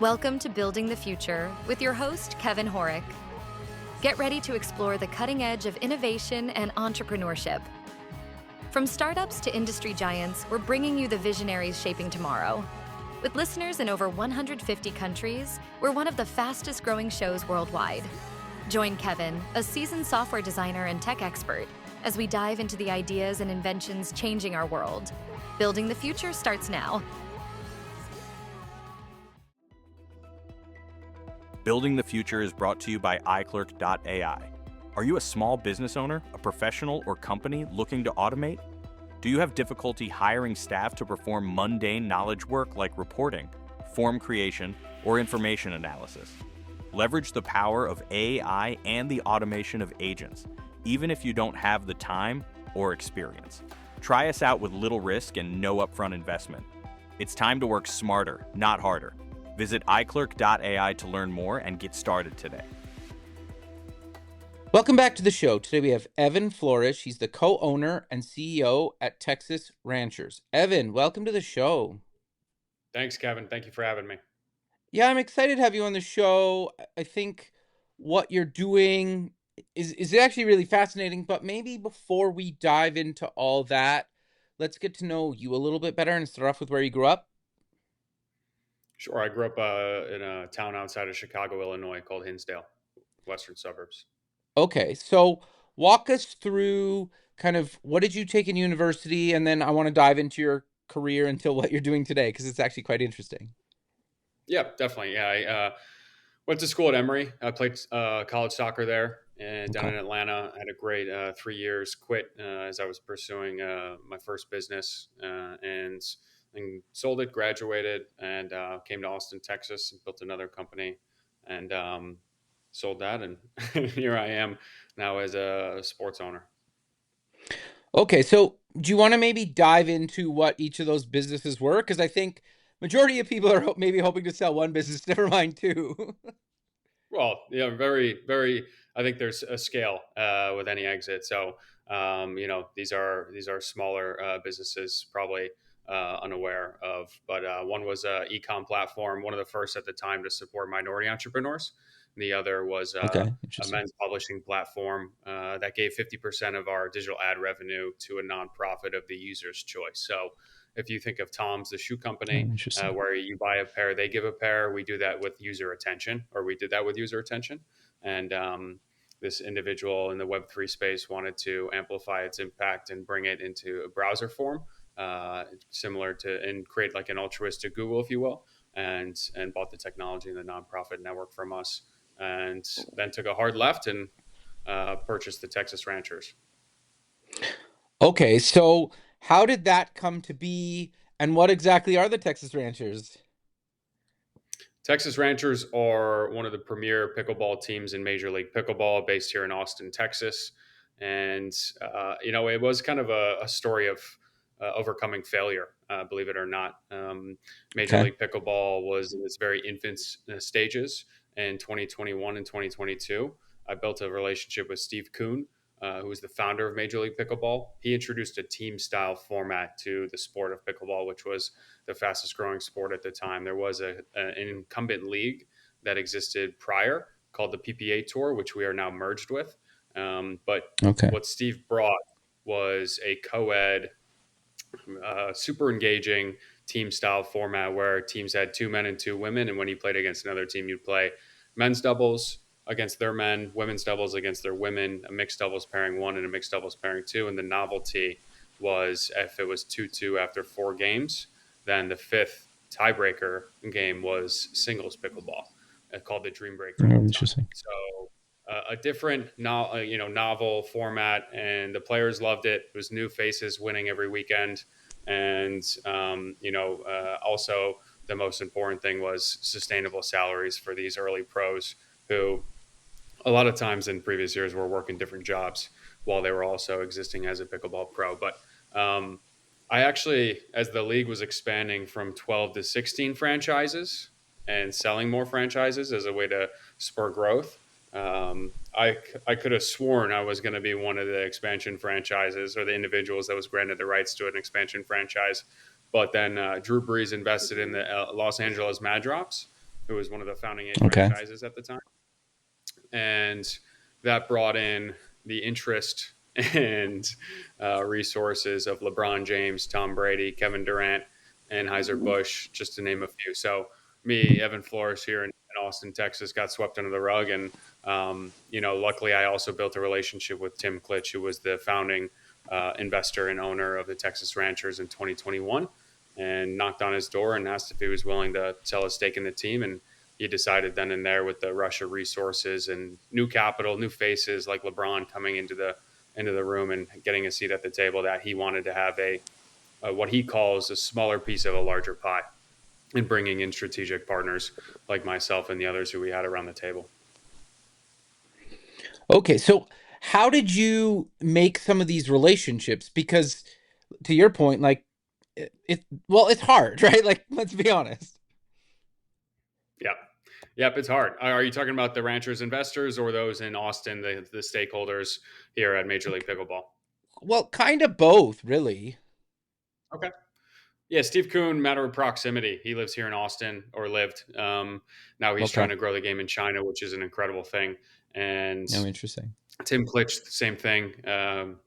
Welcome to Building the Future with your host, Kevin Horick. Get ready to explore the cutting edge of innovation and entrepreneurship. From startups to industry giants, we're bringing you the visionaries shaping tomorrow. With listeners in over 150 countries, we're one of the fastest growing shows worldwide. Join Kevin, a seasoned software designer and tech expert, as we dive into the ideas and inventions changing our world. Building the Future starts now. Building the Future is brought to you by iClerk.ai. Are you a small business owner, a professional, or company looking to automate? Do you have difficulty hiring staff to perform mundane knowledge work like reporting, form creation, or information analysis? Leverage the power of AI and the automation of agents, even if you don't have the time or experience. Try us out with little risk and no upfront investment. It's time to work smarter, not harder. Visit iClerk.ai to learn more and get started today. Welcome back to the show. Today we have Evan Floersch. He's the co-owner and CEO at Texas Ranchers. Evan, welcome to the show. Thanks, Kevin. Thank you for having me. Yeah, I'm excited to have you on the show. I think what you're doing is actually really fascinating, but maybe before we dive into all that, let's get to know you a little bit better and start off with where you grew up. Sure. I grew up in a town outside of Chicago, Illinois called Hinsdale, western suburbs. Okay, so walk us through kind of what did you take in university, and then I want to dive into your career until what you're doing today, because it's actually quite interesting. Yeah, definitely. Yeah, I went to school at Emory. I played college soccer there and down in Atlanta. I had a great 3 years, quit as I was pursuing my first business and sold it, graduated, and came to Austin, Texas, and built another company and sold that. And here I am now as a sports owner. Okay, so do you want to maybe dive into what each of those businesses were? Because I think majority of people are maybe hoping to sell one business, never mind two. Well, yeah, very, very. I think there's a scale with any exit. So, these are smaller businesses, probably unaware of. But one was a e-com platform, one of the first at the time to support minority entrepreneurs. The other was Okay, a interesting. men's publishing platform that gave 50% of our digital ad revenue to a nonprofit of the user's choice. So, if you think of Tom's, the shoe company, Interesting. where you buy a pair, they give a pair. We do that with user attention, or we did that with user attention. And this individual in the Web3 space wanted to amplify its impact and bring it into a browser form, similar to, and create like an altruistic Google, if you will, and bought the technology and the nonprofit network from us, and then took a hard left and purchased the Texas Ranchers. Okay, so how did that come to be, and what exactly are the Texas Ranchers? Texas Ranchers are one of the premier pickleball teams in Major League Pickleball, based here in Austin, Texas. And, it was kind of a story of overcoming failure, believe it or not. Major Okay. League Pickleball was in its very infant stages in 2021 and 2022. I built a relationship with Steve Kuhn, who was the founder of Major League Pickleball. He introduced a team style format to the sport of pickleball, which was the fastest growing sport at the time. There was an incumbent league that existed prior called the PPA Tour, which we are now merged with. But what Steve brought was a co-ed, super engaging team style format where teams had 2 men and 2 women. And when you played against another team, you'd play men's doubles against their men, women's doubles against their women, a mixed doubles pairing 1 and a mixed doubles pairing 2. And the novelty was if it was 2-2 after 4 games, then the 5th tiebreaker game was singles pickleball, called the Dream Breaker. Interesting. So a different, novel format, and the players loved it. It was new faces winning every weekend, and also the most important thing was sustainable salaries for these early pros who, a lot of times in previous years, were working different jobs while they were also existing as a pickleball pro. But I actually, as the league was expanding from 12 to 16 franchises and selling more franchises as a way to spur growth, I could have sworn I was going to be one of the expansion franchises or the individuals that was granted the rights to an expansion franchise. But then Drew Brees invested in the Los Angeles Mad Drops, who was one of the founding 8 Okay. franchises at the time. And that brought in the interest and resources of LeBron James, Tom Brady, Kevin Durant, and Anheuser-Busch, just to name a few. So me, Evan Floersch here in Austin, Texas, got swept under the rug. And, luckily I also built a relationship with Tim Klitsch, who was the founding investor and owner of the Texas Ranchers in 2021, and knocked on his door and asked if he was willing to sell a stake in the team. And he decided then and there, with the rush of resources and new capital, new faces like LeBron coming into the room and getting a seat at the table, that he wanted to have a what he calls a smaller piece of a larger pie, and bringing in strategic partners like myself and the others who we had around the table. Okay, so how did you make some of these relationships? Because to your point, like well, it's hard, right? Like, let's be honest. Yep. Yep, it's hard. Are you talking about the ranchers investors or those in Austin, the stakeholders here at Major League Pickleball? Well, kind of both, really. Okay. Yeah, Steve Kuhn, matter of proximity. He lives here in Austin, or lived. Now he's Okay. trying to grow the game in China, which is an incredible thing. And No, interesting. Tim Klitsch, the same thing.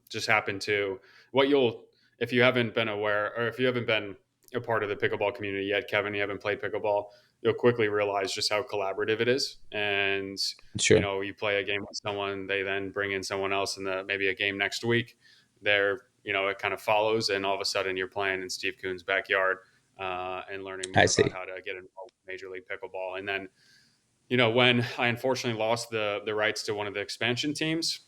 Just happened to what you'll, if you haven't been aware, or if you haven't been a part of the pickleball community yet, Kevin, you haven't played pickleball, you'll quickly realize just how collaborative it is. And Sure. you play a game with someone, they then bring in someone else in maybe a game next week. They're, it kind of follows, and all of a sudden you're playing in Steve Kuhn's backyard and learning I more see. about how to get involved with Major League Pickleball. And then, when I unfortunately lost the rights to one of the expansion teams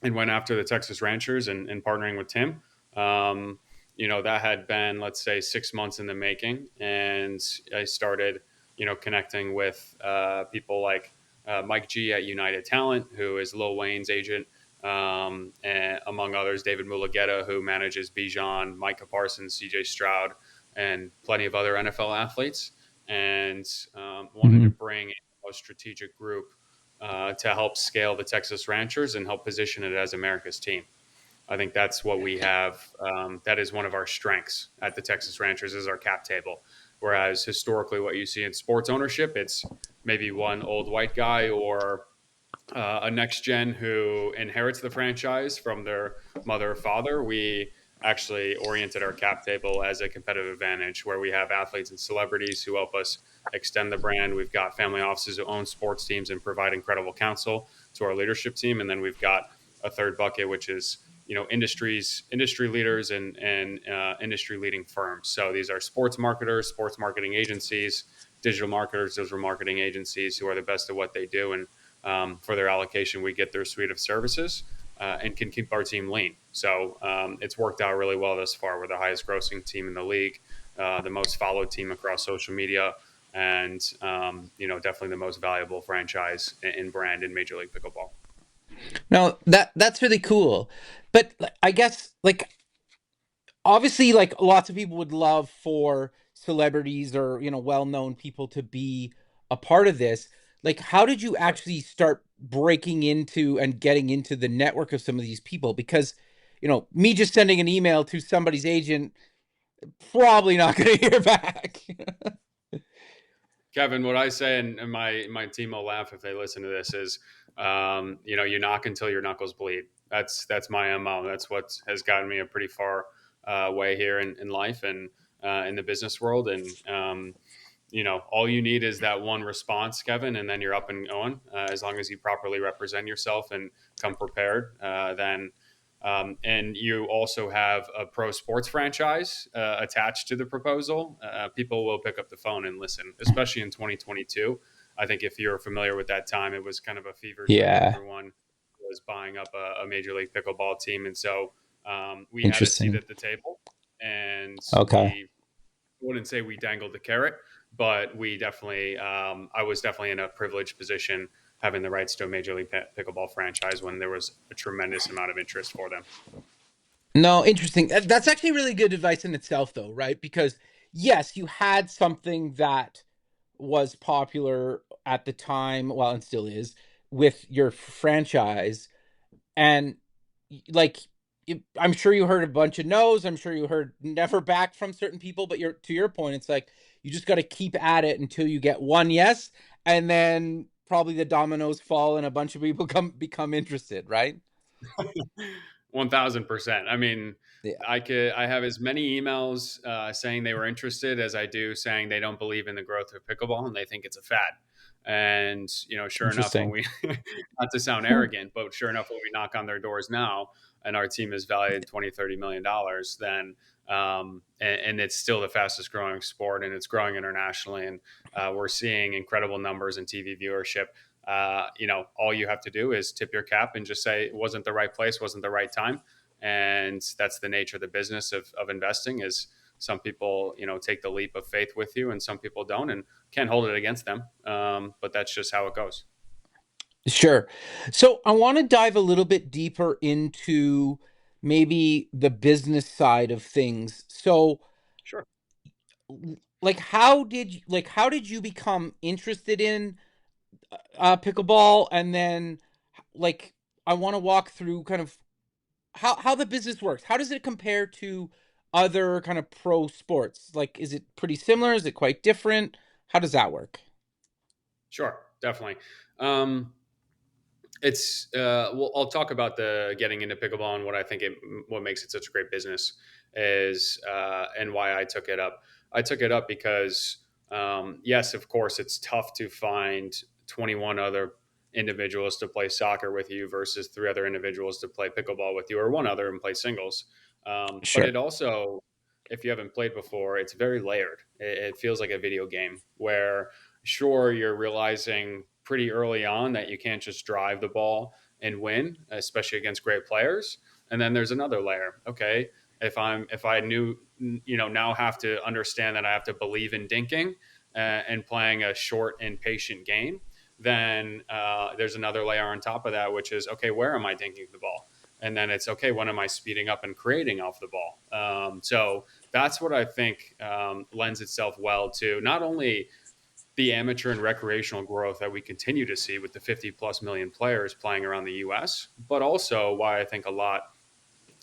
and went after the Texas Ranchers and partnering with Tim, that had been, let's say, 6 months in the making. And I started, connecting with people like Mike G at United Talent, who is Lil Wayne's agent, and among others, David Mulugeta, who manages Bijan, Micah Parsons, CJ Stroud, and plenty of other NFL athletes. And wanted to bring a strategic group to help scale the Texas Ranchers and help position it as America's team. I think that's what we have. That is one of our strengths at the Texas Ranchers, is our cap table. Whereas historically, what you see in sports ownership, it's maybe one old white guy or a next gen who inherits the franchise from their mother or father. We actually oriented our cap table as a competitive advantage, where we have athletes and celebrities who help us extend the brand. We've got family offices who own sports teams and provide incredible counsel to our leadership team. And then we've got a third bucket, which is industry leaders and industry leading firms. So these are sports marketers, sports marketing agencies, digital marketers, digital marketing agencies who are the best at what they do. And for their allocation, we get their suite of services and can keep our team lean. So it's worked out really well thus far. We're the highest grossing team in the league, the most followed team across social media, and definitely the most valuable franchise in brand in Major League Pickleball. No, that's really cool. But I guess, like, obviously, like, lots of people would love for celebrities or, well-known people to be a part of this. Like, how did you actually start breaking into and getting into the network of some of these people? Because, me just sending an email to somebody's agent, probably not going to hear back. Kevin, what I say, and my team will laugh if they listen to this, is, you knock until your knuckles bleed. That's my MO. That's what has gotten me a pretty far way here in life and in the business world. And all you need is that one response, Kevin, and then you're up and going. As long as you properly represent yourself and come prepared, then. And you also have a pro sports franchise attached to the proposal. People will pick up the phone and listen, especially in 2022. I think if you're familiar with that time, it was kind of a fever dream. Yeah. Everyone was buying up a Major League Pickleball team. And so we had a seat Interesting. at the table, and Okay. we wouldn't say we dangled the carrot, but we definitely, I was definitely in a privileged position having the rights to a Major League Pickleball franchise when there was a tremendous amount of interest for them. No, interesting. That's actually really good advice in itself, though, right? Because yes, you had something that was popular at the time, well, and still is, with your franchise, and like, I'm sure you heard a bunch of no's. I'm sure you heard never back from certain people. But to your point, it's like You just got to keep at it until you get one yes, and then probably the dominoes fall and a bunch of people become interested, right? 1000%. I mean, Yeah, I have as many emails saying they were interested as I do saying they don't believe in the growth of pickleball and they think it's a fad. And, sure enough, when interesting. we, not to sound arrogant, but sure enough, when we knock on their doors now and our team is valued 20, $30 million, then, and it's still the fastest growing sport and it's growing internationally. And we're seeing incredible numbers in TV viewership. All you have to do is tip your cap and just say it wasn't the right place, wasn't the right time. And that's the nature of the business of investing is some people, take the leap of faith with you and some people don't and can't hold it against them. But that's just how it goes. Sure. So I want to dive a little bit deeper into maybe the business side of things. So Sure. how did you become interested in pickleball, and then like I want to walk through kind of how the business works. How does it compare to other kind of pro sports? Like, is it pretty similar? Is it quite different? How does that work? Sure. Definitely. Um, it's well, I'll talk about the getting into pickleball and what makes it such a great business is and why I took it up. I took it up because yes, of course, it's tough to find 21 other individuals to play soccer with you versus three other individuals to play pickleball with you, or one other and play singles. But Sure. it also, if you haven't played before, it's very layered. It feels like a video game where sure, you're realizing pretty early on that you can't just drive the ball and win, especially against great players. And then there's another layer. Okay, if I knew, now have to understand that I have to believe in dinking and playing a short and patient game. Then there's another layer on top of that, which is okay, where am I dinking the ball? And then it's okay, when am I speeding up and creating off the ball? So that's what I think lends itself well to not only the amateur and recreational growth that we continue to see with the 50 plus million players playing around the US, but also why I think a lot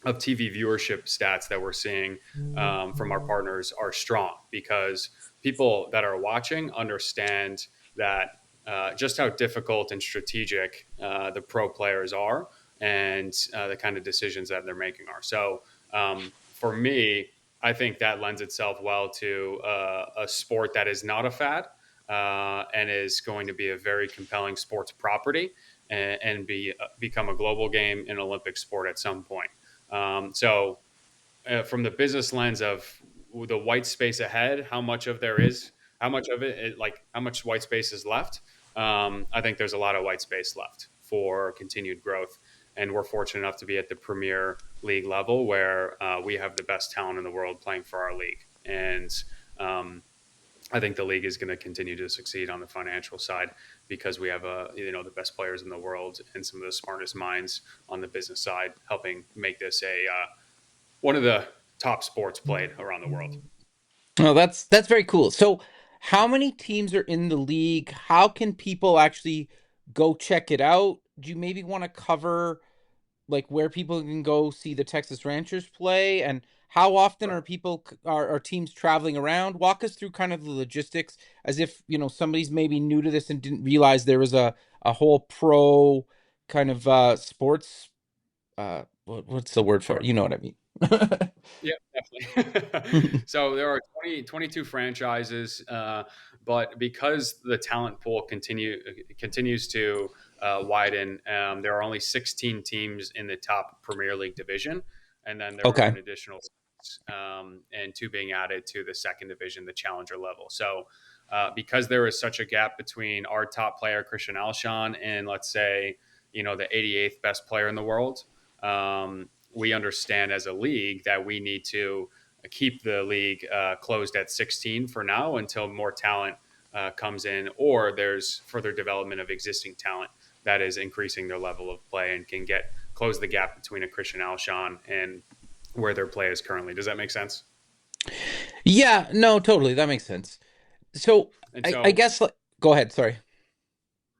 of TV viewership stats that we're seeing from our partners are strong because people that are watching understand that just how difficult and strategic the pro players are and the kind of decisions that they're making are. So for me, I think that lends itself well to a sport that is not a fad and is going to be a very compelling sports property and become a global game and Olympic sport at some point. From the business lens of the white space ahead, how much of there is, how much of it, like how much white space is left, I think there's a lot of white space left for continued growth. And we're fortunate enough to be at the Premier League level where we have the best talent in the world playing for our league. And I think the league is going to continue to succeed on the financial side because we have the best players in the world and some of the smartest minds on the business side, helping make this a one of the top sports played around the world. Oh, that's very cool. So, how many teams are in the league? How can people actually go check it out? Do you maybe want to cover like where people can go see the Texas Ranchers play, and how often Sure. are are teams traveling around? Walk us through kind of the logistics as if, somebody's maybe new to this and didn't realize there was a whole pro kind of sports what's the word for it? Sure. You know what I mean. Yeah, definitely. So there are 22 franchises, but because the talent pool continues to widen, there are only 16 teams in the top Premier League division, and then there are Okay. an additional and two being added to the second division, the challenger level. So because there is such a gap between our top player Christian Alshon and let's say the 88th best player in the world. We understand as a league that we need to keep the league closed at 16 for now until more talent comes in or there's further development of existing talent that is increasing their level of play and can close the gap between a Christian Alshon and where their play is currently. Does that make sense? Yeah, no, totally. That makes sense. So And I so guess go ahead. Sorry.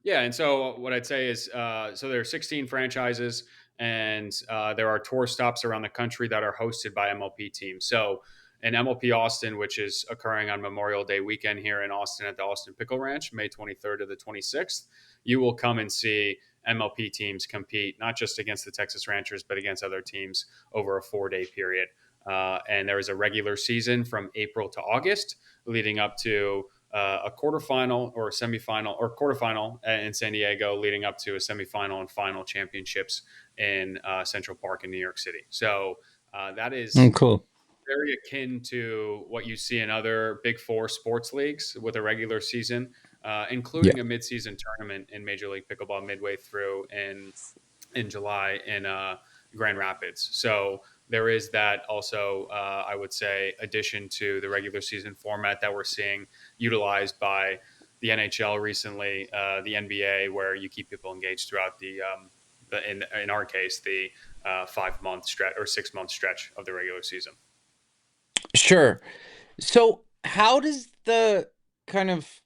Yeah, and so what I'd say is, so there are 16 franchises, and there are tour stops around the country that are hosted by MLP teams. So in MLP Austin, which is occurring on Memorial Day weekend here in Austin at the Austin Pickle Ranch, May 23rd to the 26th, you will come and see MLP teams compete, not just against the Texas Ranchers, but against other teams over a 4-day period. And there is a regular season from April to August, leading up to a quarterfinal or semifinal or quarterfinal in San Diego, leading up to a semifinal and final championships in Central Park in New York City. So that is Cool. very akin to what you see in other Big Four sports leagues with a regular season, Yeah. including a midseason tournament in Major League Pickleball midway through in July in Grand Rapids. So there is that also, I would say, addition to the regular season format that we're seeing utilized by the NHL recently, the NBA, where you keep people engaged throughout in our case, the 5-month stretch or 6-month stretch of the regular season. Sure. So how does the kind of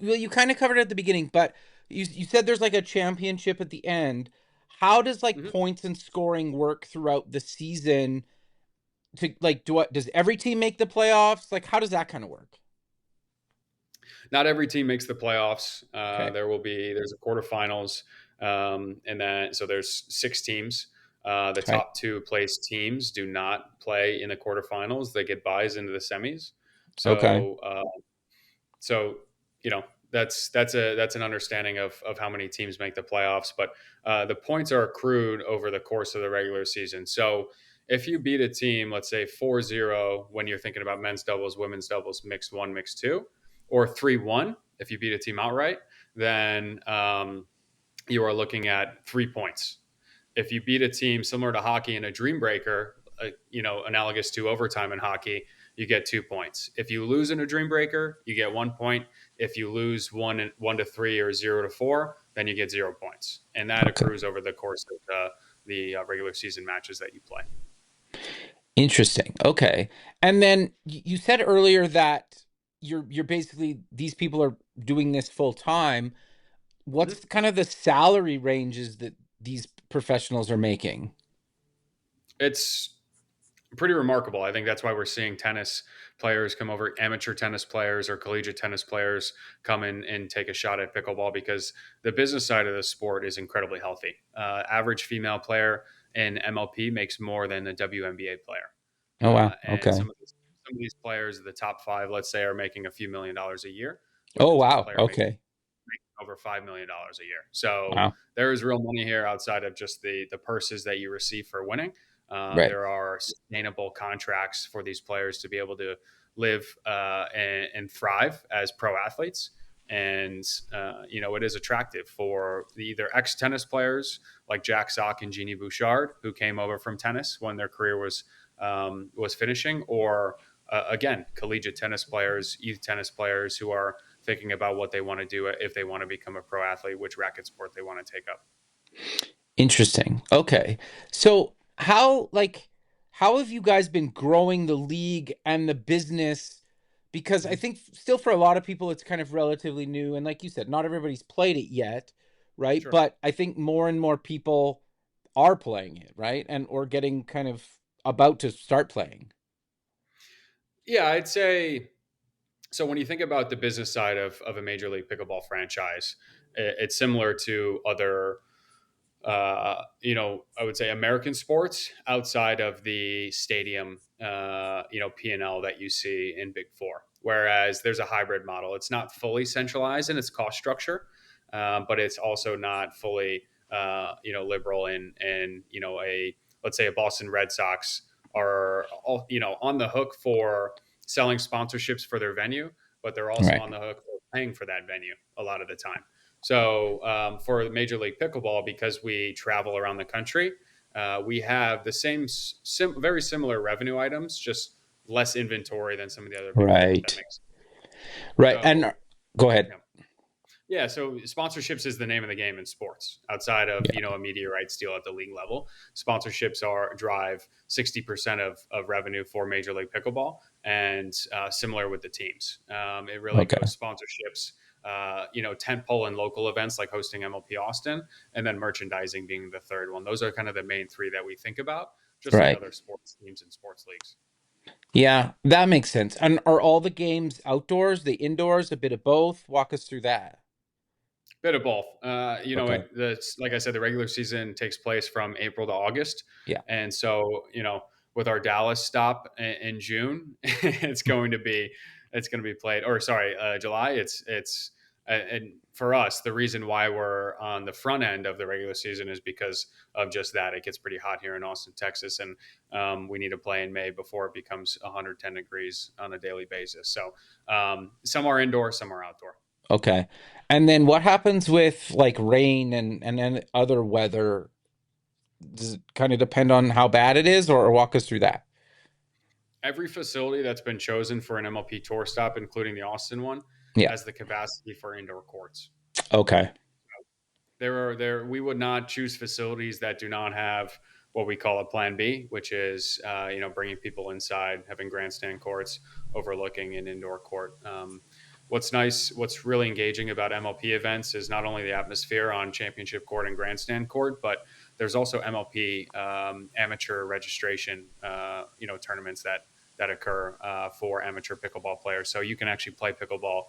well, you kind of covered it at the beginning, but you said there's like a championship at the end. How does like Mm-hmm. points and scoring work throughout the season? To like, does every team make the playoffs? Like, how does that kind of work? Not every team makes the playoffs. Okay. There's a quarterfinals, and then so there's 6 teams. The Okay. top 2 place teams do not play in the quarterfinals; they get buys into the semis. Okay. So you know that's an understanding of how many teams make the playoffs. But the points are accrued over the course of the regular season. So if you beat a team, let's say 4-0 when you're thinking about men's doubles, women's doubles, mixed one, mixed two, or 3-1 if you beat a team outright, then you are looking at 3 points. If you beat a team similar to hockey in a dream breaker, analogous to overtime in hockey, you get 2 points. If you lose in a dream breaker, you get 1 point. If you lose 1-3 or 0-4, then you get 0 points, and that Okay. accrues over the course of the regular season matches that you play. Interesting. Okay. And then you said earlier that you're basically these people are doing this full time. Mhm. What's kind of the salary ranges that these professionals are making? It's pretty remarkable. I think that's why we're seeing tennis players come over, amateur tennis players or collegiate tennis players come in and take a shot at pickleball, because the business side of the sport is incredibly healthy. Average female player in MLP makes more than a WNBA player. Oh wow. And Okay. some of these players, the top 5, let's say, are making a few $1,000,000 a year, with Oh the top wow. player making Okay. over $5 million a year. So Wow. there is real money here outside of just the purses that you receive for winning. Right. There are sustainable contracts for these players to be able to live and thrive as pro athletes. And it is attractive for either ex tennis players like Jack Sock and Jeannie Bouchard, who came over from tennis when their career was finishing, or again, collegiate tennis players, youth tennis players who are thinking about what they want to do if they want to become a pro athlete, which racket sport they want to take up. Interesting. Okay. So how have you guys been growing the league and the business? Because I Mm-hmm. think still for a lot of people it's kind of relatively new, and like you said, not everybody's played it yet, right? Sure. But I think more and more people are playing it, right? And or getting kind of about to start playing. Yeah, I'd say so. When you think about the business side of a Major League Pickleball franchise, it's similar to other I would say American sports outside of the stadium, P&L that you see in Big Four. Whereas there's a hybrid model. It's not fully centralized in its cost structure, but it's also not fully, liberal and let's say a Boston Red Sox are all, on the hook for selling sponsorships for their venue, but they're also Right. on the hook for paying for that venue a lot of the time. So for Major League Pickleball, because we travel around the country, we have the same, very similar revenue items, just less inventory than some of the other Big Four. If that Right. makes sense. Right. And So go ahead. yeah. Yeah, so sponsorships is the name of the game in sports. Outside of Yeah. a media rights deal at the league level, sponsorships drive 60% of revenue for Major League Pickleball, and similar with the teams. It really Okay. goes sponsorships, tentpole and local events like hosting MLP Austin, and then merchandising being the third one. Those are kind of the main 3 that we think about, just like Right. other sports teams and sports leagues. Yeah, that makes sense. And are all the games outdoors, the indoors, a bit of both? Walk us through that. Bit of both. Okay. Like I said, the regular season takes place from April to August, Yeah. and so with our Dallas stop in June, it's going to be played. Or sorry, July. It's and for us, the reason why we're on the front end of the regular season is because of just that. It gets pretty hot here in Austin, Texas, and we need to play in May before it becomes 110 degrees on a daily basis. So some are indoor, some are outdoor. Okay. And then what happens with like rain and then other weather? Does it kind of depend on how bad it is, or walk us through that? Every facility that's been chosen for an MLP tour stop, including the Austin one, Yeah. has the capacity for indoor courts. Okay. There we would not choose facilities that do not have what we call a plan B, which is bringing people inside, having grandstand courts overlooking an indoor court. What's really engaging about MLP events is not only the atmosphere on championship court and grandstand court, but there's also MLP amateur registration tournaments that occur for amateur pickleball players. So you can actually play pickleball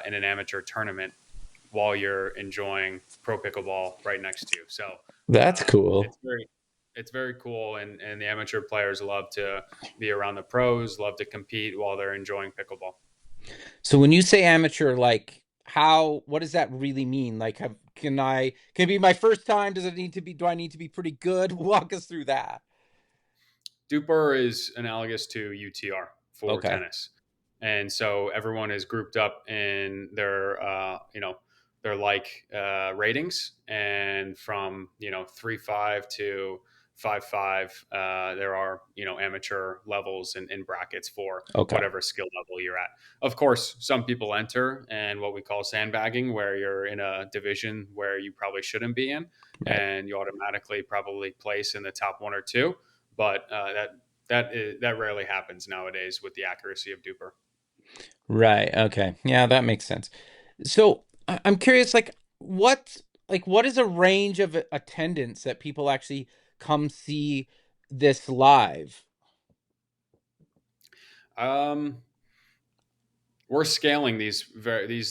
in an amateur tournament while you're enjoying pro pickleball right next to you. So That's um, cool. it's very it's very cool, and the amateur players love to be around the pros, love to compete while they're enjoying pickleball. So when you say amateur, like what does that really mean? Like can it be my first time? Do I need to be pretty good? Walk us through that. Duper is analogous to UTR for Okay. tennis, and so everyone is grouped up in their ratings, and from 3.5 to 5.5, there are amateur levels and brackets for Okay. whatever skill level you're at. Of course, some people enter and what we call sandbagging, where you're in a division where you probably shouldn't be in, Right. and you automatically probably place in the top one or two, but that rarely happens nowadays with the accuracy of Duper. Right. Okay. Yeah, that makes sense. So I'm curious, what is a range of attendance that people actually come see this live? Um, we're scaling these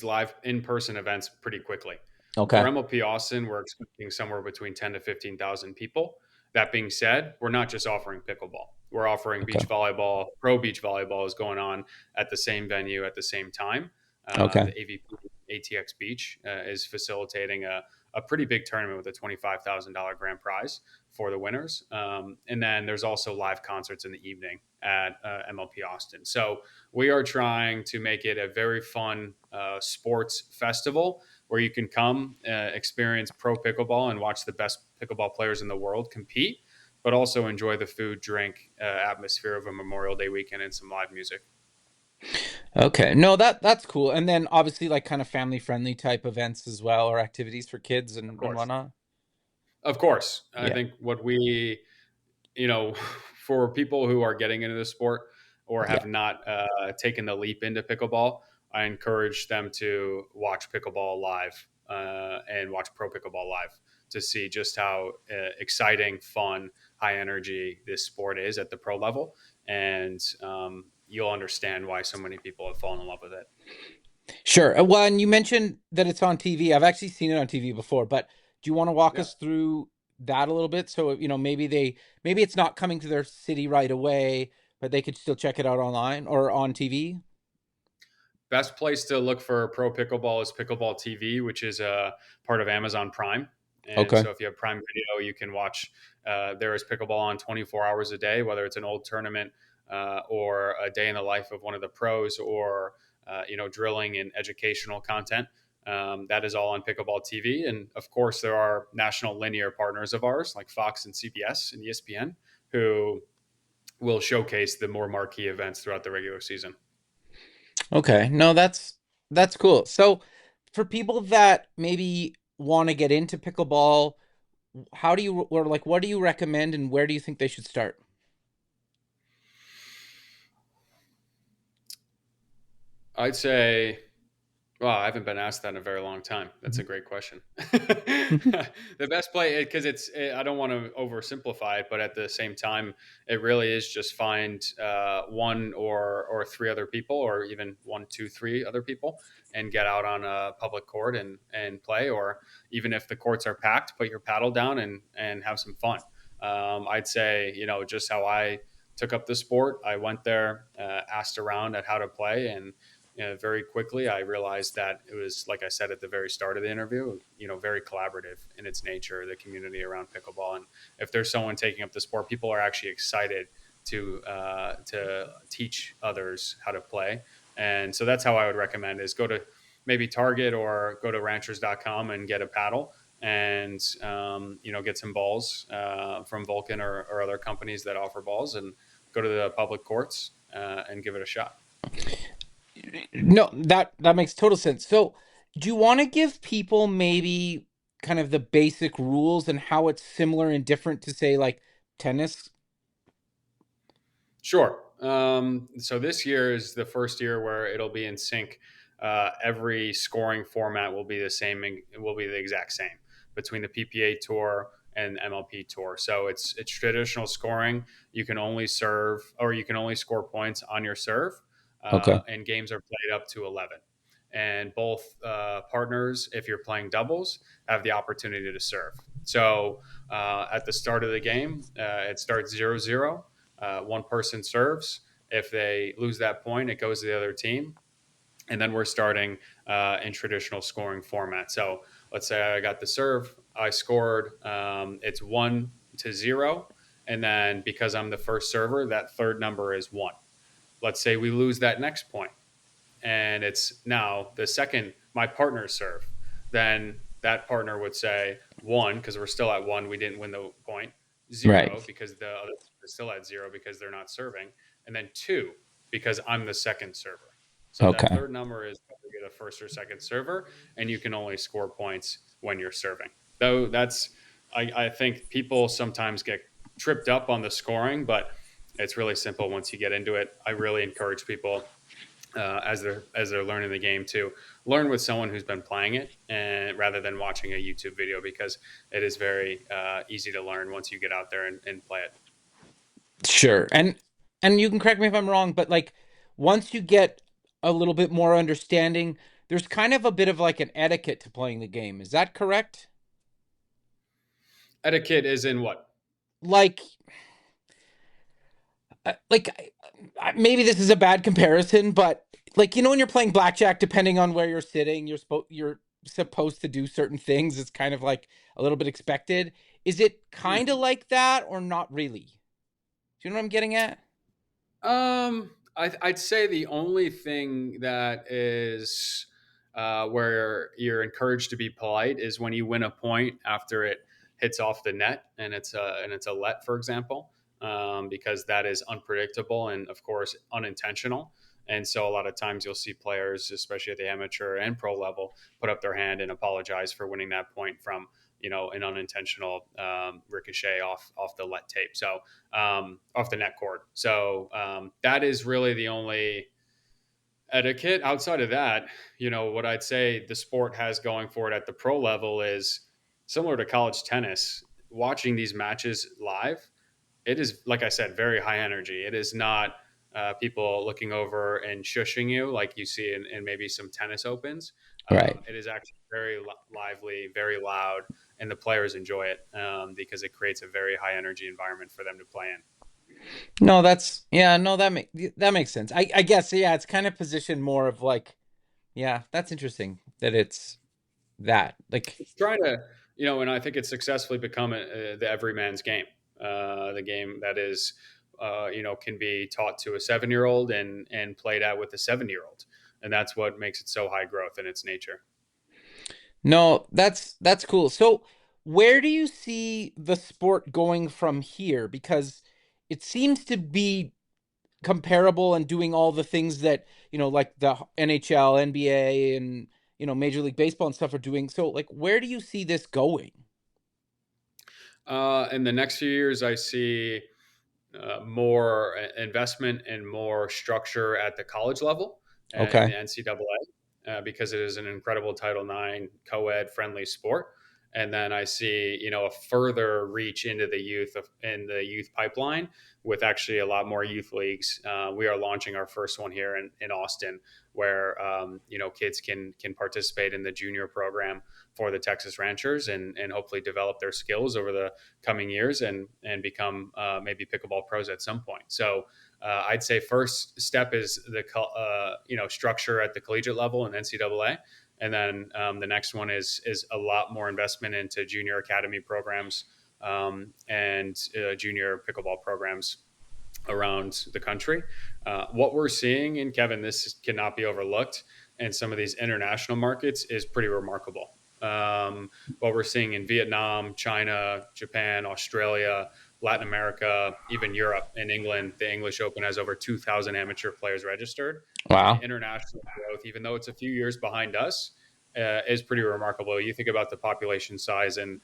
live in person events pretty quickly. For Okay. MLP Austin, we're expecting somewhere between 10 to 15,000 people. That being said, we're not just offering pickleball. We're offering Okay. beach volleyball. Pro beach volleyball is going on at the same venue at the same time. Okay. The AVP ATX Beach is facilitating a pretty big tournament with a $25,000 grand prize for the winners. And then there's also live concerts in the evening at MLP Austin. So we are trying to make it a very fun sports festival where you can come experience pro pickleball and watch the best pickleball players in the world compete, but also enjoy the food, drink atmosphere of a Memorial Day weekend and some live music. Okay. No, that's cool. And then obviously like kind of family friendly type events as well, or activities for kids Of and course. whatnot. Of course. I Yeah. think what we, you know, for people who are getting into the sport or Yeah. have not taken the leap into pickleball, I encourage them to watch pickleball live and watch pro pickleball live to see just how exciting, fun, high energy this sport is at the pro level, and you'll understand why so many people have fallen in love with it. Sure. Well, and you mentioned that it's on TV. I've actually seen it on TV before, but do you want to walk Yeah. us through that a little bit? So, maybe it's not coming to their city right away, but they could still check it out online or on TV. Best place to look for pro pickleball is Pickleball TV, which is a part of Amazon Prime. And Okay. so if you have Prime Video, you can watch. There is pickleball on 24 hours a day, whether it's an old tournament or a day in the life of one of the pros, or drilling and educational content. That is all on Pickleball TV. And of course, there are national linear partners of ours like Fox and CBS and ESPN who will showcase the more marquee events throughout the regular season. Okay. No, that's cool. So, for people that maybe want to get into pickleball, what do you recommend and where do you think they should start? I'd say Well, I haven't been asked that in a very long time. That's a great question. The best play, because I don't want to oversimplify it, but at the same time, it really is just find one or three other people, or even one, two, three other people, and get out on a public court and play. Or even if the courts are packed, put your paddle down and have some fun. I'd say, just how I took up the sport. I went there, asked around at how to play, and very quickly, I realized that it was, like I said at the very start of the interview, very collaborative in its nature, the community around pickleball. And if there's someone taking up the sport, people are actually excited to teach others how to play. And so that's how I would recommend is go to maybe Target or go to ranchers.com and get a paddle and, get some balls from Vulcan or other companies that offer balls, and go to the public courts and give it a shot. No, that makes total sense. So, do you want to give people maybe kind of the basic rules and how it's similar and different to say like tennis? Sure. So this year is the first year where it'll be in sync. Every scoring format will be the same. It will be the exact same between the PPA tour and MLP tour. So it's traditional scoring. You can only serve, or you can only score points on your serve, Okay. and games are played up to 11. And both partners, if you're playing doubles, have the opportunity to serve. So at the start of the game, it starts 0-0. One person serves. If they lose that point, it goes to the other team. And then we're starting in traditional scoring format. So let's say I got the serve, I scored. It's 1-0, and then because I'm the first server, that third number is 1. Let's say we lose that next point, and it's now the second my partner serve, then that partner would say 1 because we're still at 1, we didn't win the point. Right. 0 because the other is still at 0 because they're not serving, and then 2 because I'm the second server. So that Okay. third number is whether you're the first or second server, and you can only score points when you're serving. Though that's I think people sometimes get tripped up on the scoring, but it's really simple once you get into it. I really encourage people as they're learning the game to learn with someone who's been playing it, and rather than watching a YouTube video, because it is very easy to learn once you get out there and play it. Sure. And you can correct me if I'm wrong, but like once you get a little bit more understanding, there's kind of a bit of like an etiquette to playing the game. Is that correct? Etiquette is in what? Like like maybe this is a bad comparison, but like when you're playing blackjack, depending on where you're sitting, you're supposed to do certain things. It's kind of like a little bit expected. Is it kind of like that or not really? Do you know what I'm getting at? I'd say the only thing that is where you're encouraged to be polite is when you win a point after it hits off the net, and it's a let, for example, because that is unpredictable and of course unintentional. And so a lot of times you'll see players, especially at the amateur and pro level, put up their hand and apologize for winning that point from an unintentional ricochet off the let tape. So off the net cord. So that is really the only etiquette. Outside of that, what I'd say the sport has going for it at the pro level is similar to college tennis. Watching these matches live, it is, like I said, very high energy. It is not people looking over and shushing you like you see in maybe some tennis opens. Right. It is actually very lively, very loud, and the players enjoy it because it creates a very high energy environment for them to play in. No, that's yeah, no, that makes sense. I guess yeah, it's kind of positioned more of like yeah, that's interesting that it's that. Like It's trying to, and I think it's successfully become the everyman's game, the game that is, can be taught to a 7-year old and played out with a 7-year old, and that's what makes it so high growth in its nature. no, that's cool. So, where do you see the sport going from here? Because it seems to be comparable and doing all the things that, like the NHL, NBA, and, Major League Baseball and stuff are doing. So, like, where do you see this going? In the next few years, I see more investment and more structure at the college level in Okay. the NCAA. because it is an incredible Title IX co-ed friendly sport. And then I see, a further reach into the youth in the youth pipeline with actually a lot more youth leagues. We are launching our first one here in Austin, where kids can participate in the junior program for the Texas Ranchers and hopefully develop their skills over the coming years and become maybe pickleball pros at some point. So I'd say first step is the structure at the collegiate level in NCAA, and then the next one is a lot more investment into junior academy programs and junior pickleball programs around the country. What we're seeing, and Kevin, this cannot be overlooked, in some of these international markets is pretty remarkable. What we're seeing in Vietnam, China, Japan, Australia, Latin America, even Europe and England, the English Open has over 2,000 amateur players registered. And the Wow. international growth, even though it's a few years behind us, is pretty remarkable. You think about the population size and,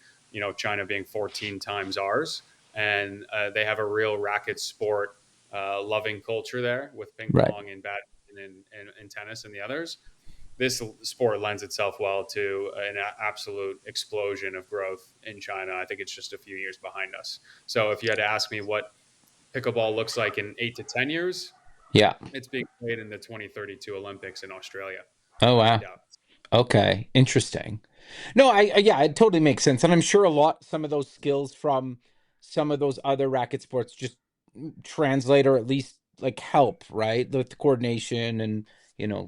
China being 14 times ours, and they have a real racket sport loving culture there with ping Right. pong and badminton and tennis and the others. This sport lends itself well to an absolute explosion of growth in China. I think it's just a few years behind us. So if you had to ask me what pickleball looks like in 8 to 10 years, Yeah. it's being played in the 2032 Olympics in Australia, Oh, without a wow. doubt. Okay. Interesting. No, yeah, it totally makes sense. And I'm sure some of those skills from some of those other racket sports just translate or at least like help, right? With the coordination and,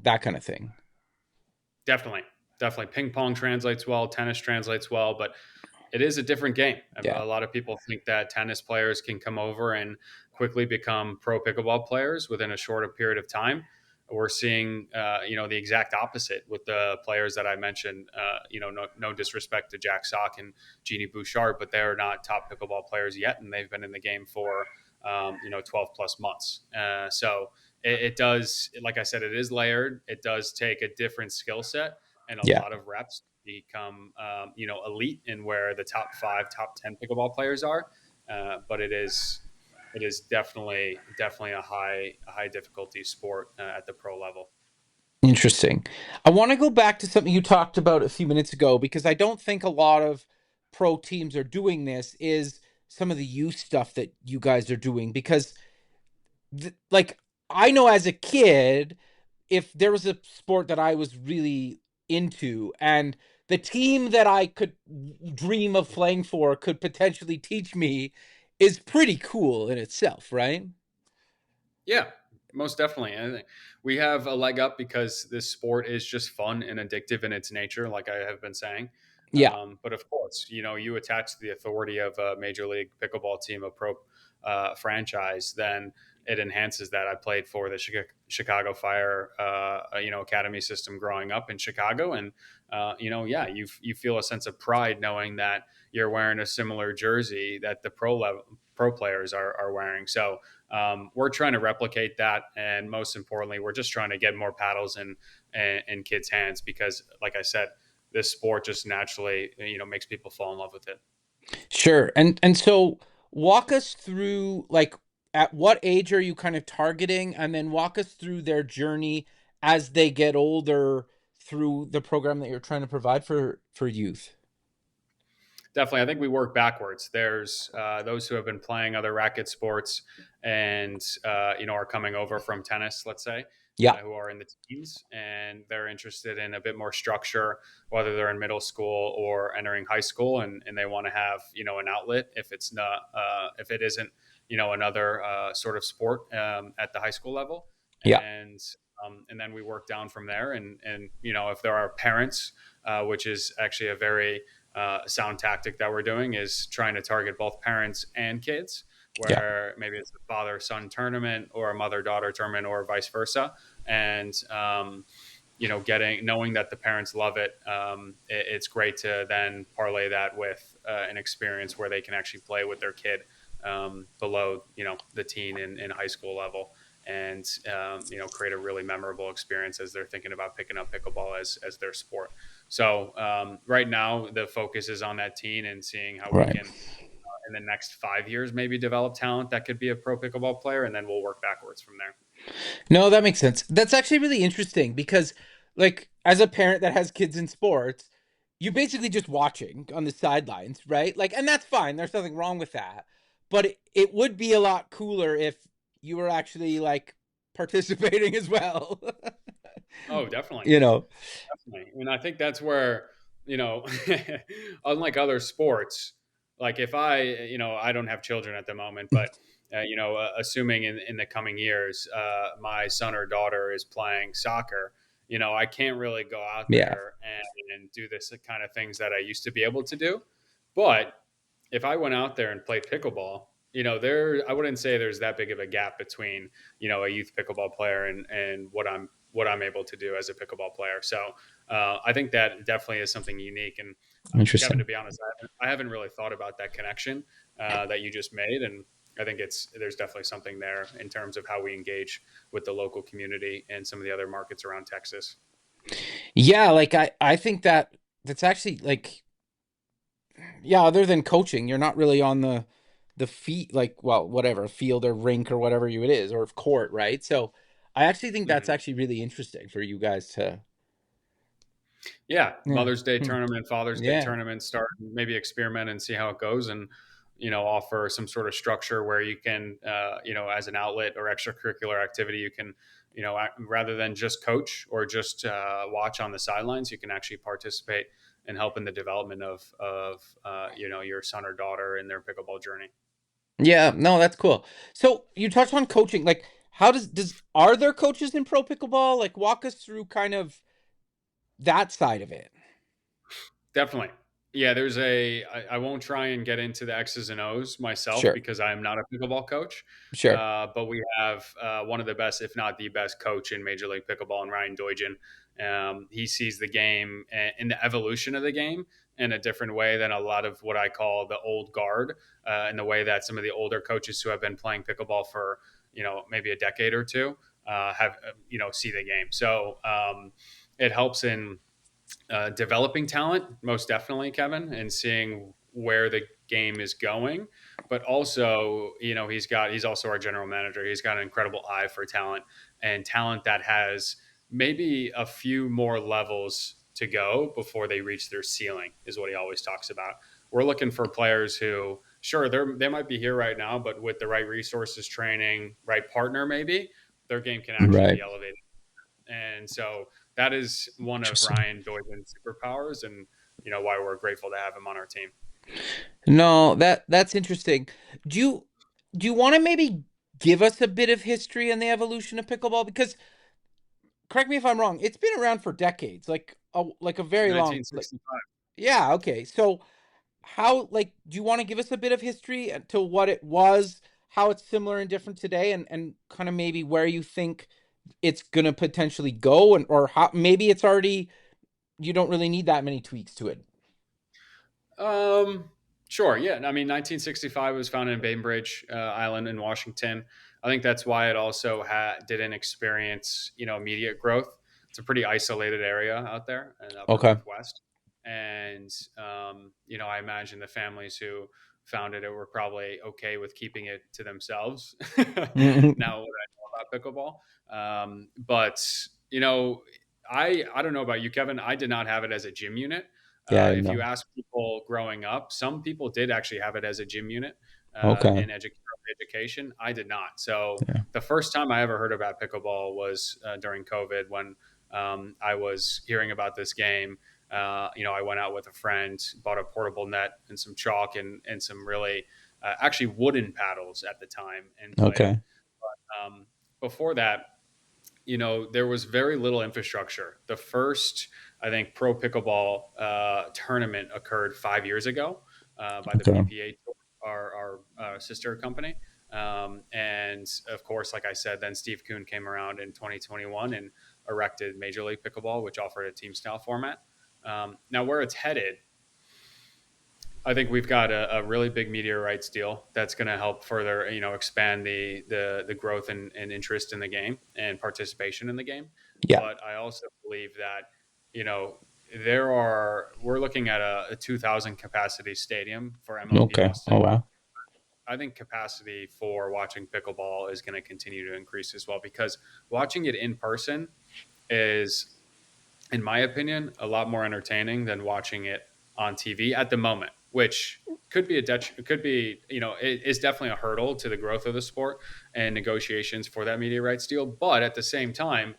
that kind of thing. Definitely, definitely. Ping pong translates well, tennis translates well, but it is a different game. Yeah. A lot of people think that tennis players can come over and quickly become pro pickleball players within a shorter period of time. We're seeing, the exact opposite with the players that I mentioned. No disrespect to Jack Sock and Jeannie Bouchard, but they're not top pickleball players yet, and they've been in the game for 12 plus months. So it does, like I said, it is layered. It does take a different skill set and a Yeah. lot of reps become elite in where the top 5 top 10 pickleball players are, but it is definitely a high difficulty sport at the pro level. Interesting. I want to go back to something you talked about a few minutes ago because I don't think a lot of pro teams are doing this is some of the youth stuff that you guys are doing because like I know as a kid if there was a sport that I was really into and the team that I could dream of playing for could potentially teach me is pretty cool in itself, right? Yeah, most definitely. And I think we have a leg up because this sport is just fun and addictive in its nature, like I have been saying. Yeah. But of course, you attach the authority of a major league pickleball team, a pro franchise, then it enhances that. I played for the Chicago Fire, academy system growing up in Chicago, and yeah, you feel a sense of pride knowing that you're wearing a similar jersey that the pro players are wearing. So we're trying to replicate that, and most importantly, we're just trying to get more paddles in kids' hands because, like I said, this sport just naturally makes people fall in love with it. Sure. And so walk us through like at what age are you kind of targeting and then walk us through their journey as they get older through the program that you're trying to provide for youth. Definitely, I think we work backwards. There's those who have been playing other racket sports and are coming over from tennis, let's say, Yeah. who are in the teens and they're interested in a bit more structure, whether they're in middle school or entering high school, and they want to have an outlet if it's not if it isn't another sort of sport at the high school level, Yeah. and then we work down from there, and if there are parents, which is actually a very sound tactic that we're doing is trying to target both parents and kids, Yeah. where maybe it's a father-son tournament or a mother-daughter tournament or vice versa. And, knowing that the parents love it, it's great to then parlay that with an experience where they can actually play with their kid below, the teen and high school level, and create a really memorable experience as they're thinking about picking up pickleball as their sport. So right now the focus is on that teen and seeing how we Right. can in the next 5 years maybe develop talent that could be a pro pickleball player, and then we'll work backwards from there. No, that makes sense. That's actually really interesting because like as a parent that has kids in sports, you're basically just watching on the sidelines, right? Like, and that's fine. There's nothing wrong with that. But it would be a lot cooler if you were actually like participating as well. Oh, definitely. You know. Definitely. And I think that's where, you know, unlike other sports, like if I, I don't have children at the moment, but, assuming in the coming years, my son or daughter is playing soccer, I can't really go out Yeah. there and do this kind of things that I used to be able to do. But if I went out there and played pickleball, I wouldn't say there's that big of a gap between, a youth pickleball player and what I'm able to do as a pickleball player. So I think that definitely is something unique. And Kevin, to Interesting. be honest, I haven't really thought about that connection that you just made, and I think there's definitely something there in terms of how we engage with the local community and some of the other markets around Texas. Yeah, like I think that's actually like, yeah, other than coaching, you're not really on the feet, like, well, whatever, field or rink or whatever it is, or court, right? So I actually think that's Mhm. actually really interesting for you guys to. Yeah, Yeah. Mother's Day Hmm. tournament, Father's Day Yeah. tournament, start maybe experiment and see how it goes, and offer some sort of structure where you can, as an outlet or extracurricular activity, you can, rather than just coach or just watch on the sidelines, you can actually participate and help in the development of your son or daughter in their pickleball journey. Yeah, no, that's cool. So you touched on coaching. Like, how does are there coaches in pro pickleball? Like, walk us through kind of that side of it. Definitely. Yeah, I won't try and get into the X's and O's myself Sure. because I am not a pickleball coach. Sure. But we have one of the best, if not the best, coach in Major League Pickleball, and Ryan Doigen. He sees the game in the evolution of the game in a different way than a lot of what I call the old guard, in the way that some of the older coaches who have been playing pickleball for maybe a decade or two have see the game. So it helps in developing talent, most definitely, Kevin, and seeing where the game is going. But also, he's also our general manager. He's got an incredible eye for talent, and talent that has maybe a few more levels to go before they reach their ceiling, is what he always talks about. We're looking for players who, sure, they might be here right now, but with the right resources, training, right partner, maybe their game can actually Right. be elevated. And so that is one of Interesting. Ryan Doiven's superpowers, and why we're grateful to have him on our team. No, that's interesting. Do you do you want to maybe give us a bit of history and the evolution of pickleball? Because correct me if I'm wrong, it's been around for decades, like a very long, like, 1965. yeah, okay. So how, like, do you want to give us a bit of history to what it was, how it's similar and different today, and kind of maybe where you think it's gonna potentially go, and or how maybe it's already you don't really need that many tweaks to it. Um, sure. Yeah. I mean, 1965 was founded in Bainbridge Island in Washington. I think that's why it also didn't experience, immediate growth. It's a pretty isolated area out there in the upper Okay. Northwest. And, I imagine the families who founded it were probably okay with keeping it to themselves. Mhm. Now, what I know about pickleball. But, you know, I don't know about you, Kevin. I did not have it as a gym unit. Yeah, If you no. ask people growing up, some people did actually have it as a gym unit Okay. in education. I did not. So Yeah. the first time I ever heard about pickleball was during COVID when I was hearing about this game. I went out with a friend, bought a portable net and some chalk and some really actually wooden paddles at the time and played it. Okay. But before that, there was very little infrastructure. The first, I think, pro pickleball tournament occurred 5 years ago by the Okay. PPA, our sister company. And of course, like I said, then Steve Kuhn came around in 2021 and erected Major League Pickleball, which offered a team style format. Now, where it's headed, I think we've got a really big media rights deal that's going to help further, expand the growth and interest in the game and participation in the game. Yeah. But I also believe that, you know, we're looking at a 2,000 capacity stadium for MLP Okay. Oh Austin. wow. I think capacity for watching pickleball is going to continue to increase as well because watching it in person is in my opinion, a lot more entertaining than watching it on TV at the moment, which could be could be, it is definitely a hurdle to the growth of the sport and negotiations for that media rights deal. But at the same time,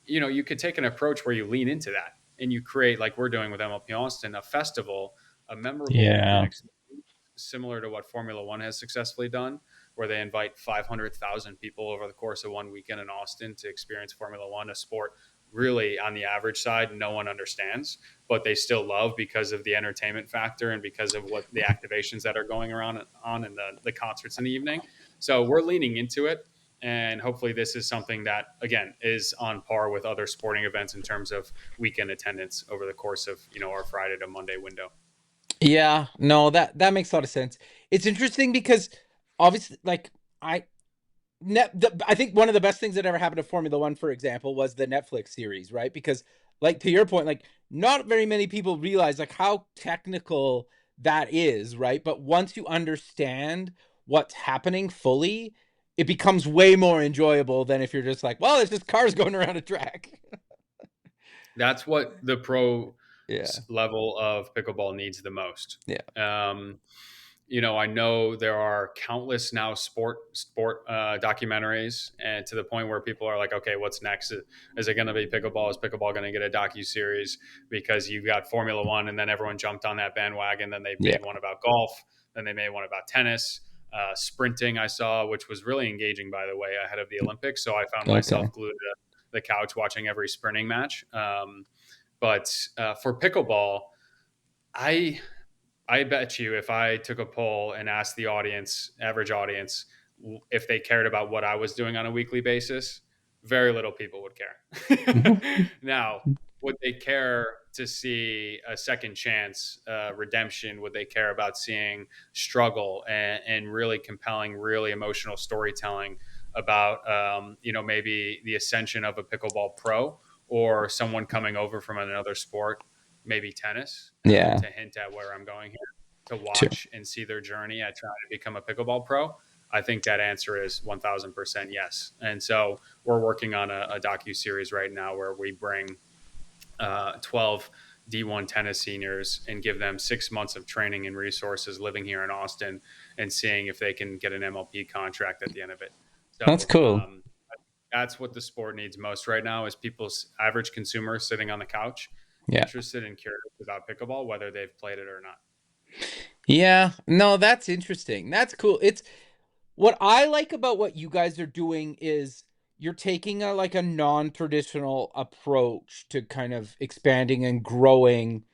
you could take an approach where you lean into that and you create, like we're doing with MLP Austin, a festival, a memorable weekend Yeah. experience, similar to what Formula One has successfully done, where they invite 500,000 people over the course of one weekend in Austin to experience Formula One, a sport really on the average side no one understands, but they still love because of the entertainment factor and because of what the activations that are going around on and the concerts in the evening. So we're leaning into it. And hopefully this is something that, again, is on par with other sporting events in terms of weekend attendance over the course of, our Friday to Monday window. Yeah, no, that makes a lot of sense. It's interesting because obviously, like, I I think one of the best things that ever happened to Formula One, for example, was the Netflix series, right? Because, like, to your point, like, not very many people realize like how technical that is, right? But once you understand what's happening fully, it becomes way more enjoyable than if you're just like, well, it's just cars going around a track. That's what the pro Yeah, level of pickleball needs the most. yeah. Um, I know there are countless now sport documentaries, and to the point where people are like, okay, what's next? Is it going to be pickleball? Is pickleball going to get a docu series? Because you've got Formula One, and then everyone jumped on that bandwagon. Then they Yeah. made one about golf. Then they made one about tennis. Sprinting, I saw, which was really engaging, by the way, ahead of the Olympics. So I found Okay. myself glued to the couch watching every sprinting match. But for pickleball, I I bet you if I took a poll and asked the audience, average audience, if they cared about what I was doing on a weekly basis, very little people would care. Mhm. Now, would they care to see a second chance, redemption? Would they care about seeing struggle and really compelling, really emotional storytelling about, maybe the ascension of a pickleball pro or someone coming over from another sport, maybe tennis, Yeah. to hint at where I'm going here, to Sure. watch and see their journey at trying to become a pickleball pro? I think that answer is 1000% yes. And so we're working on a docu series right now where we bring 12 D1 tennis seniors and give them 6 months of training and resources living here in Austin and seeing if they can get an MLP contract at the end of it. That's So cool. that's what the sport needs most right now is people's average consumer sitting on the couch, Yeah. interested and curious about pickleball, whether they've played it or not. Yeah. No, that's interesting. That's cool. It's what I like about what you guys are doing is you're taking a like a non-traditional approach to kind of expanding and growing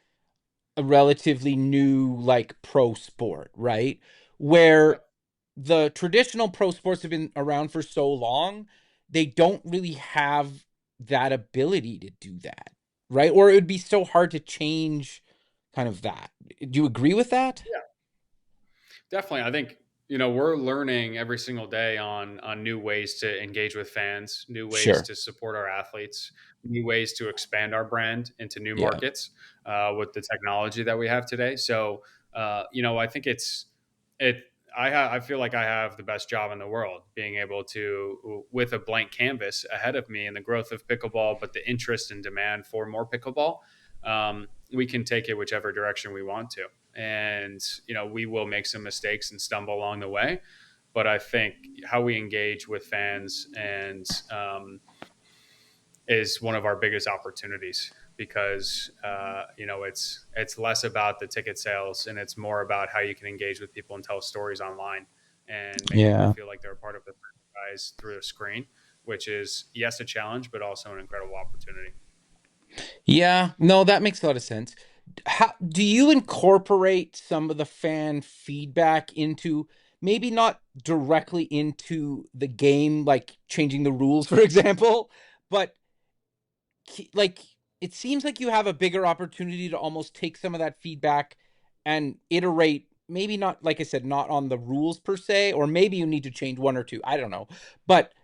a relatively new like pro sport, right? Where Yep. the traditional pro sports have been around for so long, they don't really have that ability to do that, right? Or it would be so hard to change kind of that. Do you agree with that? Yeah. Definitely. I think, we're learning every single day on new ways to engage with fans, new ways Sure. to support our athletes, new ways to expand our brand into new Yeah. markets with the technology that we have today. So, I think it. I feel like I have the best job in the world, being able to, with a blank canvas ahead of me and the growth of pickleball, but the interest and demand for more pickleball, we can take it whichever direction we want to. And, we will make some mistakes and stumble along the way. But I think how we engage with fans and is one of our biggest opportunities because it's less about the ticket sales and it's more about how you can engage with people and tell stories online and make people Yeah. feel like they're a part of the franchise through a screen, which is, yes, a challenge, but also an incredible opportunity. Yeah, no, that makes a lot of sense. How do you incorporate some of the fan feedback into maybe not directly into the game, like changing the rules, for example, but like it seems like you have a bigger opportunity to almost take some of that feedback and iterate, maybe not, like I said, not on the rules per se, or maybe you need to change one or two, I don't know. But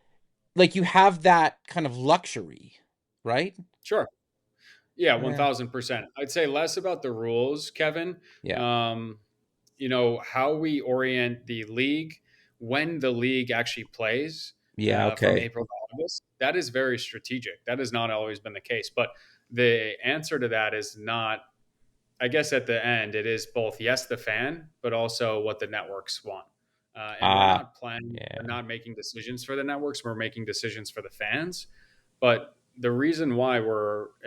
like you have that kind of luxury, right? Sure. Yeah, Yeah. 1000%. I'd say less about the rules, Kevin. Yeah. Um, how we orient the league when the league actually plays Yeah, from okay. April to August. That is very strategic. That has not always been the case. But the answer to that is not, I guess at the end, it is both, yes, the fan, but also what the networks want. And we're Ah, not planning, we're yeah. not making decisions for the networks, we're making decisions for the fans. But the reason why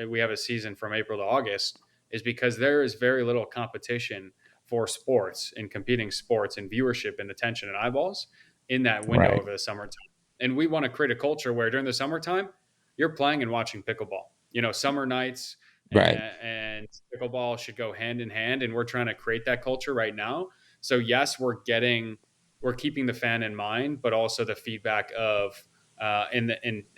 we have a season from April to August is because there is very little competition for sports and competing sports and viewership and attention and eyeballs in that window Right. over the summertime. And we want to create a culture where during the summertime, you're playing and watching pickleball. Summer nights Right. and pickleball should go hand in hand. And we're trying to create that culture right now. So yes, we're keeping the fan in mind, but also the feedback of in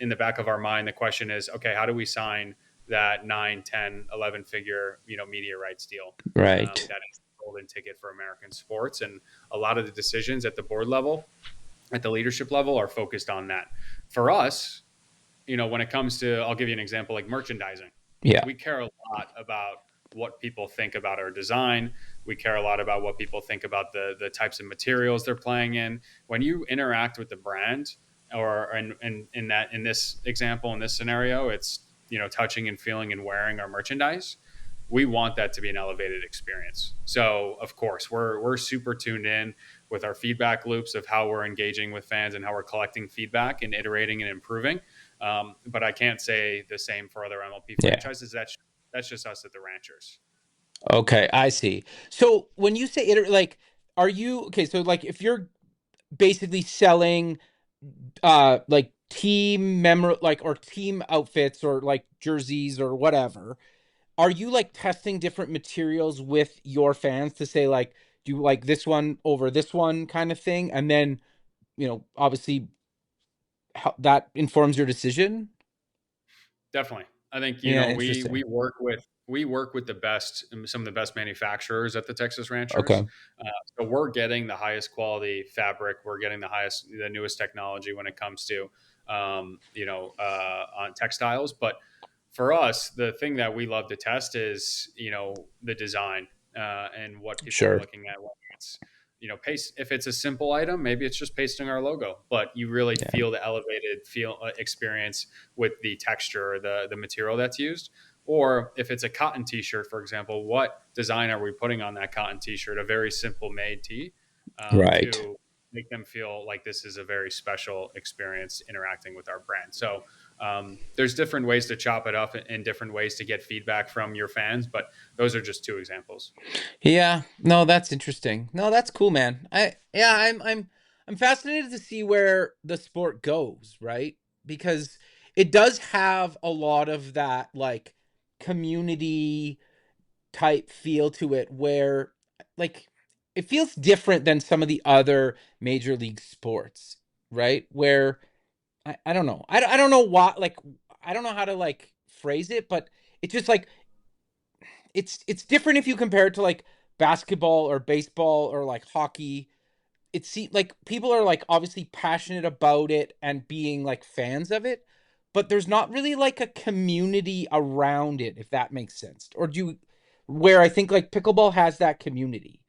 the back of our mind, the question is, okay, how do we sign that 9, 10, 11 figure, media rights deal? Right. That is the golden ticket for American sports. And a lot of the decisions at the board level, at the leadership level, are focused on that. For us, when it comes to, I'll give you an example, like merchandising, Yeah. we care a lot about what people think about our design. We care a lot about what people think about the types of materials they're playing in. When you interact with the brand, or in this example, in this scenario, it's touching and feeling and wearing our merchandise. We want that to be an elevated experience. So of course we're super tuned in with our feedback loops of how we're engaging with fans and how we're collecting feedback and iterating and improving. But I can't say the same for other MLP Yeah. franchises. That's just us at the Ranchers. Okay, I see. So when you say like, are you okay? So like, if you're basically selling, like or team outfits or like jerseys or whatever, are you like testing different materials with your fans to say like, do you like this one over this one kind of thing, and then obviously how that informs your decision? Definitely. I think Yeah, we interesting. we work with some of the best manufacturers at the Texas Ranchers. Okay. So we're getting the highest quality fabric. We're getting the newest technology when it comes to on textiles. But for us, the thing that we love to test is the design and what people are Sure. looking at. Whether it's paste, if it's a simple item, maybe it's just pasting our logo, but you really Yeah. feel the elevated feel experience with the texture or the material that's used. Or if it's a cotton t-shirt, for example, what design are we putting on that cotton t-shirt? A very simple made tee, Right. to make them feel like this is a very special experience interacting with our brand. So there's different ways to chop it up and different ways to get feedback from your fans, but those are just two examples. Yeah, no, that's interesting. No, that's cool, man. I'm fascinated to see where the sport goes, right? Because it does have a lot of that like community type feel to it where like it feels different than some of the other major league sports, right? Where I don't know. I don't know what like I don't know how to like phrase it, but it's just like it's different if you compare it to like basketball or baseball or like hockey. It seems like people are like obviously passionate about it and being like fans of it, but there's not really like a community around it, if that makes sense. Or do you, where I think like pickleball has that community.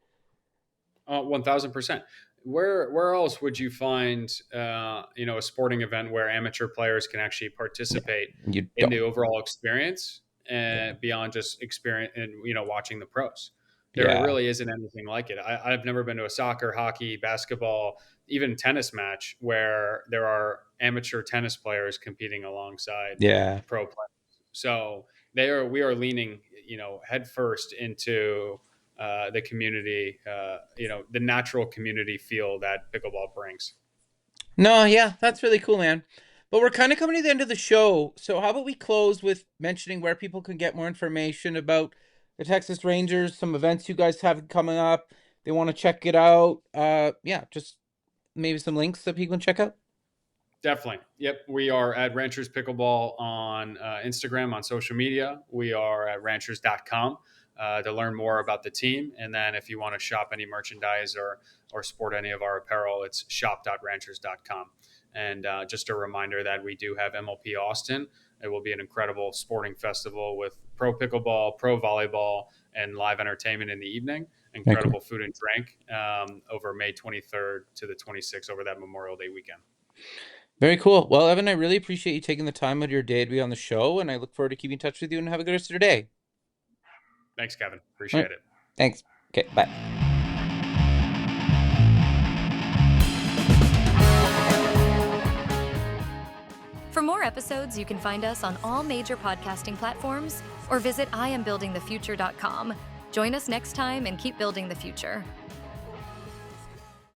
1000%. Where else would you find a sporting event where amateur players can actually Yeah, participate you in the don't. overall experience Yeah. and beyond just experience and watching the pros? There Yeah. really isn't anything like it. I've never been to a soccer, hockey, basketball, even tennis match where there are amateur tennis players competing alongside Yeah. pro players. So we are leaning headfirst into the community, the natural community feel that pickleball brings. No, yeah, that's really cool, man. But we're kind of coming to the end of the show. So how about we close with mentioning where people can get more information about the Texas Rangers, some events you guys have coming up. They want to check it out. Yeah, just maybe some links that people can check out. Definitely. Yep. We are at Ranchers Pickleball on Instagram, on social media. We are at ranchers.com to learn more about the team. And then if you want to shop any merchandise or sport any of our apparel, it's shop.ranchers.com. And just a reminder that we do have MLP Austin. It will be an incredible sporting festival with pro pickleball, pro volleyball, and live entertainment in the evening. Okay. Incredible food and drink over May 23rd to the 26th over that Memorial Day weekend. Very cool. Well, Evan, I really appreciate you taking the time out of your day to be on the show, and I look forward to keeping in touch with you, and have a good rest of your day. Thanks, Kevin. All right. Appreciate it. Thanks. Okay, bye. For more episodes, you can find us on all major podcasting platforms or visit iambuildingthefuture.com. Join us next time and keep building the future.